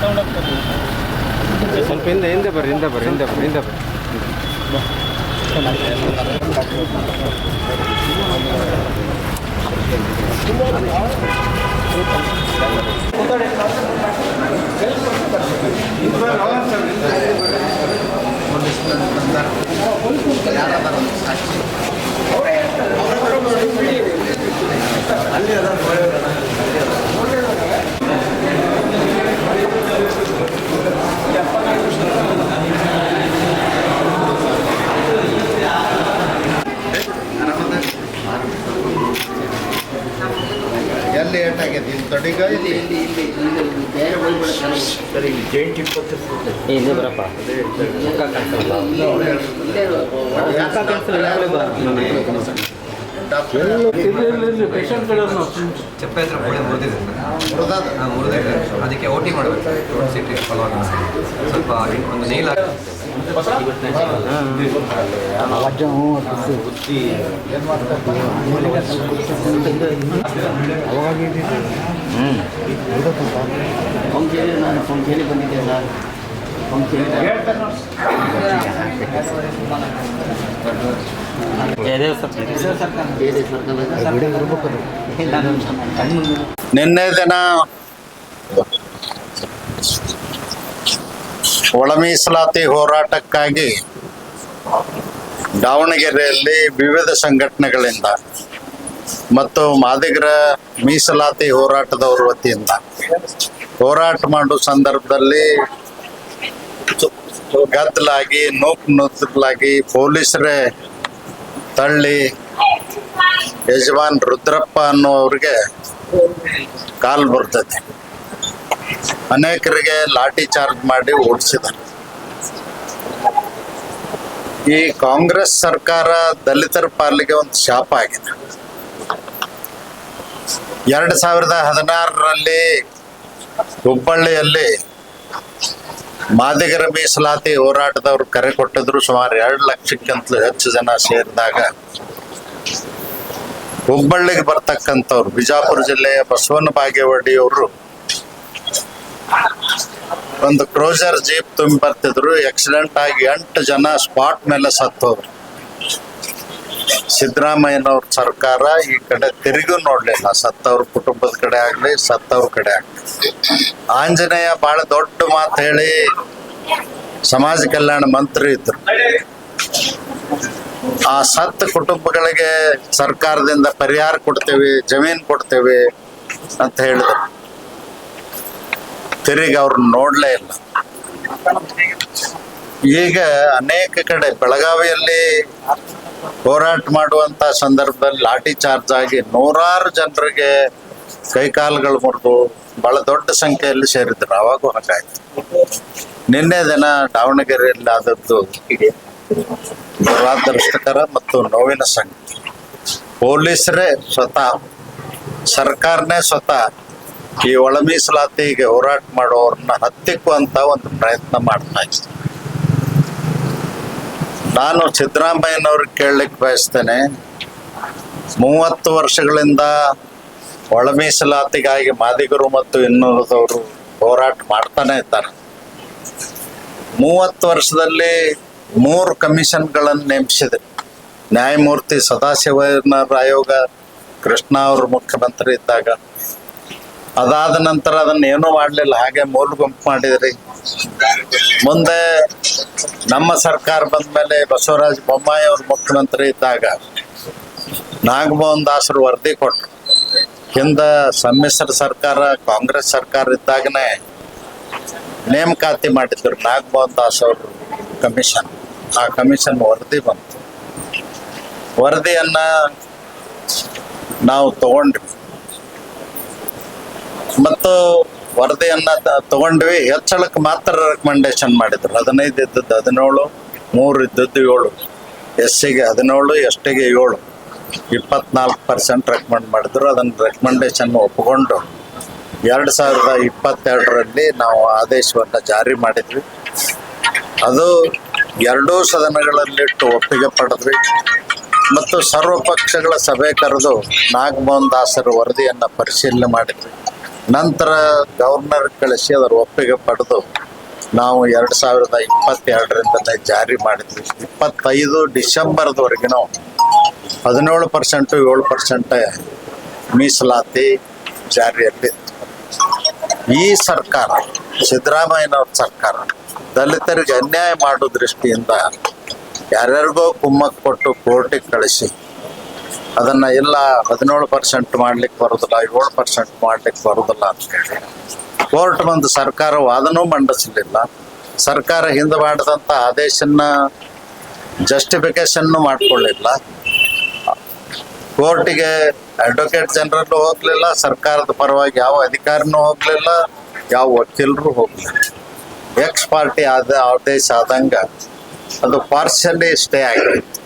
Sound ಆಗ್ತದೆ. ಸ್ವಲ್ಪ ಹಿಂದೆ ಬರ್ರಿ. ಎಲ್ಲಿ ಏಟಾಗೈತಿ ಇಲ್ಲಿ ತೊಡಿಗ ಇಲ್ಲಿ ಬೇರೆ ಸರಿ ಜೈಂಟ್ 20 ಇಲ್ಲಿ ಬರಪ್ಪ ಚಪ್ಪೆ ಹತ್ರ ಮೂಳೆ ಮುರಿದಿದೆ ಮುರಿದಿದೆ. ಅದಕ್ಕೆ OT ಮಾಡಬೇಕು. ಸಿಟಿ ಫಾಲೋ ಸ್ವಲ್ಪ ಒಂದು ನೇಲ್ ನಾನು ಫಂಕ್ಷನ್ಗೆ ಬಂದಿದ್ದೆ ಸರ್. ನಿನ್ನೆ ದಿನ ಒಳ ಮೀಸಲಾತಿ ಹೋರಾಟಕ್ಕಾಗಿ ದಾವಣಗೆರೆಯಲ್ಲಿ ವಿವಿಧ ಸಂಘಟನೆಗಳಿಂದ ಮತ್ತು ಮಾದಿಗರ ಮೀಸಲಾತಿ ಹೋರಾಟದವರ ವತಿಯಿಂದ ಹೋರಾಟ ಮಾಡುವ ಸಂದರ್ಭದಲ್ಲಿ ಗದ್ದಲಾಗಿ ನುಗ್ಗಲಾಗಿ ಪೊಲೀಸರೇ ತಳ್ಳಿ ಯಜಮಾನ್ ರುದ್ರಪ್ಪ ಅನ್ನೋವ್ರಿಗೆ ಕಾಲ್ ಬರ್ತದೆ. ಅನೇಕರಿಗೆ ಲಾಠಿ ಚಾರ್ಜ್ ಮಾಡಿ ಓಡಿಸಿದ್ದಾರೆ. ಈ ಕಾಂಗ್ರೆಸ್ ಸರ್ಕಾರ ದಲಿತರ ಪಾಲಿಗೆ ಒಂದು ಶಾಪ ಆಗಿದೆ. 2016ರಲ್ಲಿ ಹುಬ್ಬಳ್ಳಿಯಲ್ಲಿ ಮಾದಿಗರ ಮೀಸಲಾತಿ ಹೋರಾಟದವ್ರು ಕರೆ ಕೊಟ್ಟಿದ್ರು. ಸುಮಾರು 2 ಲಕ್ಷಕ್ಕಿಂತಲೂ ಹೆಚ್ಚು ಜನ ಸೇರಿದಾಗ ಹುಬ್ಬಳ್ಳಿಗೆ ಬರ್ತಕ್ಕಂಥವ್ರು ಬಿಜಾಪುರ ಜಿಲ್ಲೆಯ ಬಸವನ ಬಾಗೇವಾಡಿಯವರು ಒಂದು ಕ್ರೋಸರ್ ಜೀಪ್ ತುಂಬಿ ಬರ್ತಿದ್ರು. ಆಕ್ಸಿಡೆಂಟ್ ಆಗಿ 8 ಜನ ಸ್ಪಾಟ್ ಮೇಲೆ ಸತ್ತೋದ್ರು. ಸಿದ್ದರಾಮಯ್ಯನವ್ರ ಸರ್ಕಾರ ಈ ಕಡೆ ತಿರುಗೂ ನೋಡ್ಲಿಲ್ಲ. ಸತ್ತವ್ರ ಕುಟುಂಬದ ಕಡೆ ಆಗ್ಲಿ, ಸತ್ತವ್ರ ಕಡೆ ಆಗ್ಲಿ. ಆಂಜನೇಯ ಬಹಳ ದೊಡ್ಡ ಮಾತು ಹೇಳಿ ಸಮಾಜ ಕಲ್ಯಾಣ ಮಂತ್ರಿ ಇದ್ರು. ಆ ಸತ್ತ ಕುಟುಂಬಗಳಿಗೆ ಸರ್ಕಾರದಿಂದ ಪರಿಹಾರ ಕೊಡ್ತೇವೆ, ಜಮೀನ್ ಕೊಡ್ತೇವೆ ಅಂತ ಹೇಳಿದ್ರು. ತಿರುಗಿ ಅವ್ರನ್ನ ನೋಡ್ಲೇ ಇಲ್ಲ. ಈಗ ಅನೇಕ ಕಡೆ ಬೆಳಗಾವಿಯಲ್ಲಿ ಹೋರಾಟ ಮಾಡುವಂತ ಸಂದರ್ಭದಲ್ಲಿ ಲಾಠಿ ಚಾರ್ಜ್ ಆಗಿ 100 ಜನರಿಗೆ ಕೈಕಾಲುಗಳು ಮುರಿದು ಬಹಳ ದೊಡ್ಡ ಸಂಖ್ಯೆಯಲ್ಲಿ ಸೇರಿದ್ರು. ಅವಾಗೂ ಹಾಗಾಯ್ತು. ನಿನ್ನೆ ದಿನ ದಾವಣಗೆರೆಯಲ್ಲಿ ಆದದ್ದು ದುರಾದೃಷ್ಟಕರ ಮತ್ತು ನೋವಿನ ಸಂಗತಿ. ಪೊಲೀಸರೇ ಸ್ವತಃ, ಸರ್ಕಾರನೇ ಸ್ವತಃ ಈ ಒಳ ಮೀಸಲಾತಿಗೆ ಹೋರಾಟ ಮಾಡೋರನ್ನ ಹತ್ತಿಕ್ಕುವಂತ ಒಂದು ಪ್ರಯತ್ನ ಮಾಡ್ತಾ ಇತ್ತು. ನಾನು ಸಿದ್ದರಾಮಯ್ಯನವ್ರಿಗೆ ಕೇಳಲಿಕ್ಕೆ ಬಯಸ್ತೇನೆ, 30 ವರ್ಷಗಳಿಂದ ಒಳ ಮೀಸಲಾತಿಗಾಗಿ ಮಾದಿಗರು ಮತ್ತು ಇನ್ನುಳಿದವರು ಹೋರಾಟ ಮಾಡ್ತಾನೆ ಇದ್ದಾರೆ. 30 ವರ್ಷದಲ್ಲಿ 3 ಕಮಿಷನ್ಗಳನ್ನು ನೇಮಿಸಿದೆ. ನ್ಯಾಯಮೂರ್ತಿ ಸದಾಶಿವನವರ ಆಯೋಗ, ಕೃಷ್ಣ ಅವರು ಮುಖ್ಯಮಂತ್ರಿ ಇದ್ದಾಗ. ಅದಾದ ನಂತರ ಅದನ್ನ ಏನೂ ಮಾಡಲಿಲ್ಲ, ಹಾಗೆ ಮೂಲ ಗುಂಪು ಮಾಡಿದ್ರಿ. ಮುಂದೆ ನಮ್ಮ ಸರ್ಕಾರ ಬಂದ ಮೇಲೆ ಬಸವರಾಜ ಬೊಮ್ಮಾಯಿ ಅವರು ಮುಖ್ಯಮಂತ್ರಿ ಇದ್ದಾಗ ನಾಗಮೋಹನ್ ದಾಸರು ವರದಿ ಕೊಟ್ಟರು. ಹಿಂದ ಸಮ್ಮಿಶ್ರ ಸರ್ಕಾರ, ಕಾಂಗ್ರೆಸ್ ಸರ್ಕಾರ ಇದ್ದಾಗನೇ ನೇಮಕಾತಿ ಮಾಡಿದ್ರು ನಾಗಮೋಹನ್ ದಾಸ್ ಅವರು ಕಮಿಷನ್. ಆ ಕಮಿಷನ್ ವರದಿ ಬಂತು. ವರದಿಯನ್ನ ನಾವು ತಗೊಂಡ್ವಿ ಮತ್ತು ವರದಿಯನ್ನ ತಗೊಂಡ್ವಿ. ಹೆಚ್ಚಳಕ್ಕೆ ಮಾತ್ರ ರೆಕಮೆಂಡೇಶನ್ ಮಾಡಿದ್ರು. 15 ಇದ್ದದ್ದು 17, 3 ಇದ್ದದ್ದು 7, SCಗೆ 17, STಗೆ 7, 24% ರೆಕಮೆಂಡ್ ಮಾಡಿದ್ರು. ಅದನ್ನು ರೆಕಮೆಂಡೇಶನ್ ಒಪ್ಪಿಕೊಂಡು 2022ರಲ್ಲಿ ನಾವು ಆದೇಶವನ್ನು ಜಾರಿ ಮಾಡಿದ್ವಿ. ಅದು 2 ಸದನಗಳಲ್ಲಿಟ್ಟು ಒಪ್ಪಿಗೆ ಪಡೆದ್ವಿ ಮತ್ತು ಸರ್ವ ಪಕ್ಷಗಳ ಸಭೆ ಕರೆದು ನಾಗಮೋಹನ್ ದಾಸರ ವರದಿಯನ್ನು ಪರಿಶೀಲನೆ ಮಾಡಿದ್ವಿ. ನಂತರ ಗವರ್ನರ್ ಕಳಿಸಿ ಅದರ ಒಪ್ಪಿಗೆ ಪಡೆದು ನಾವು 2022ರಿಂದಲೇ ಜಾರಿ ಮಾಡಿದ್ವಿ. 25 ಡಿಸೆಂಬರ್ದವರೆಗಿನೂ 17% 7% ಮೀಸಲಾತಿ ಜಾರಿಯಲ್ಲಿತ್ತು. ಈ ಸರ್ಕಾರ, ಸಿದ್ದರಾಮಯ್ಯನವ್ರ ಸರ್ಕಾರ, ದಲಿತರಿಗೆ ಅನ್ಯಾಯ ಮಾಡೋ ದೃಷ್ಟಿಯಿಂದ ಯಾರ್ಯಾರಿಗೋ ಕುಮ್ಮಕ್ಕು ಕೊಟ್ಟು ಕೋರ್ಟಿಗೆ ಕಳಿಸಿ ಅದನ್ನು ಇಲ್ಲ 17% ಮಾಡ್ಲಿಕ್ಕೆ ಬರೋದಿಲ್ಲ, 7% ಮಾಡ್ಲಿಕ್ಕೆ ಬರೋದಿಲ್ಲ ಅಂತ ಹೇಳಿ ಕೋರ್ಟ್ ಬಂದು ಸರ್ಕಾರ ವಾದನೂ ಮಂಡಿಸಲಿಲ್ಲ. ಸರ್ಕಾರ ಹಿಂದೆ ಮಾಡಿದಂಥ ಆದೇಶನ ಜಸ್ಟಿಫಿಕೇಶನ್ನು ಮಾಡ್ಕೊಳ್ಳಿಲ್ಲ. ಕೋರ್ಟಿಗೆ ಅಡ್ವೊಕೇಟ್ ಜನರಲ್ಲೂ ಹೋಗಲಿಲ್ಲ, ಸರ್ಕಾರದ ಪರವಾಗಿ ಯಾವ ಅಧಿಕಾರಿನೂ ಹೋಗಲಿಲ್ಲ, ಯಾವ ವಕೀಲರು ಹೋಗಲಿಲ್ಲ. ಎಕ್ಸ್ ಪಾರ್ಟಿ ಆದೇಶ ಆದಂಗೆ ಅದು ಪಾರ್ಷಿಯಲಿ ಸ್ಟೇ ಆಗಿತ್ತು.